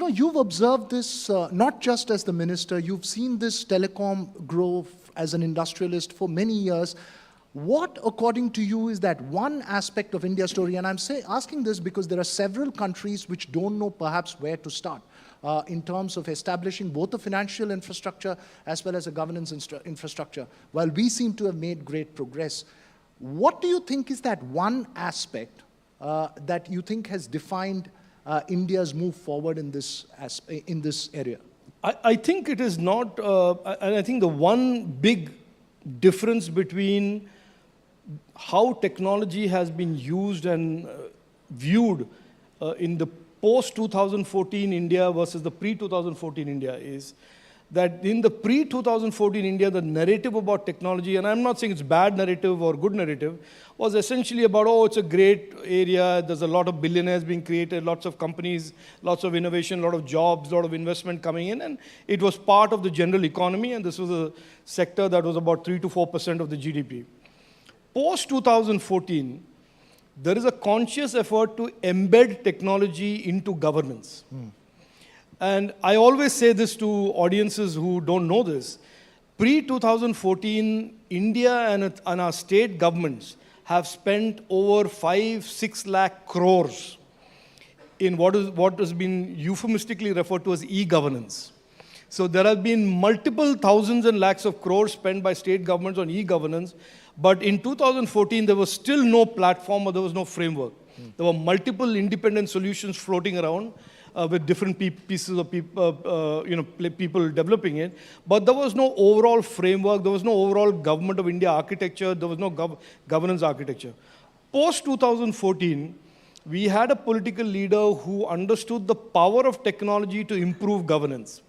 you've observed this not just as the minister, you've seen this telecom grow as an industrialist for many years. What, according to you, is that one aspect of India's story? And I'm asking this because there are several countries which don't know perhaps where to start in terms of establishing both a financial infrastructure as well as a governance infrastructure, while we seem to have made great progress. What do you think is that one aspect that you think has defined India's move forward in this area? I think it is not, and I think the one big difference between how technology has been used and viewed in the post-2014 India versus the pre-2014 India is that in the pre-2014 India, the narrative about technology, and I'm not saying it's bad narrative or good narrative, was essentially about, oh, it's a great area, there's a lot of billionaires being created, lots of companies, lots of innovation, a lot of jobs, a lot of investment coming in, and it was part of the general economy, and this was a sector that was about 3 to 4% of the GDP. Post-2014, there is a conscious effort to embed technology into governance. And I always say this to audiences who don't know this. Pre-2014, India and our state governments have spent over 5-6 lakh crores in what has been euphemistically referred to as e-governance. So there have been multiple thousands and lakhs of crores spent by state governments on e-governance, but in 2014 there was still no platform or there was no framework. There were multiple independent solutions floating around with different pieces of people developing it, but there was no overall framework, there was no overall government of India architecture, there was no governance architecture. Post-2014, we had a political leader who understood the power of technology to improve governance.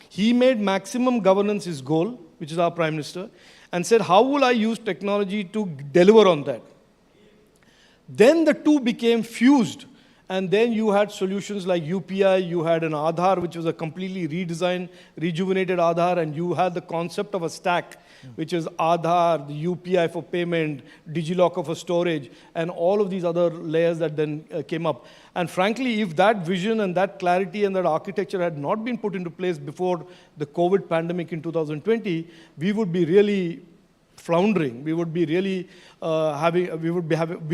He made maximum governance his goal, which is our Prime Minister, and said, how will I use technology to deliver on that? Then the two became fused. And then you had solutions like UPI, you had an Aadhaar, which was a completely redesigned, rejuvenated Aadhaar, and you had the concept of a stack, which is Aadhaar, the UPI for payment, DigiLocker for storage, and all of these other layers that then came up. And frankly, if that vision and that clarity and that architecture had not been put into place before the COVID pandemic in 2020, we would be really floundering. We would be really we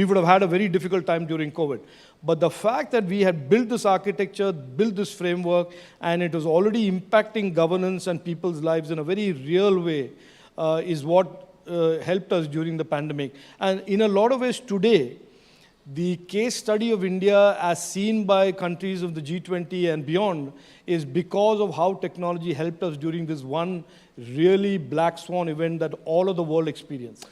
would have had a very difficult time during COVID. But the fact that we had built this architecture, built this framework, and it was already impacting governance and people's lives in a very real way is what helped us during the pandemic. And in a lot of ways today, the case study of India as seen by countries of the G20 and beyond is because of how technology helped us during this one really black swan event that all of the world experienced.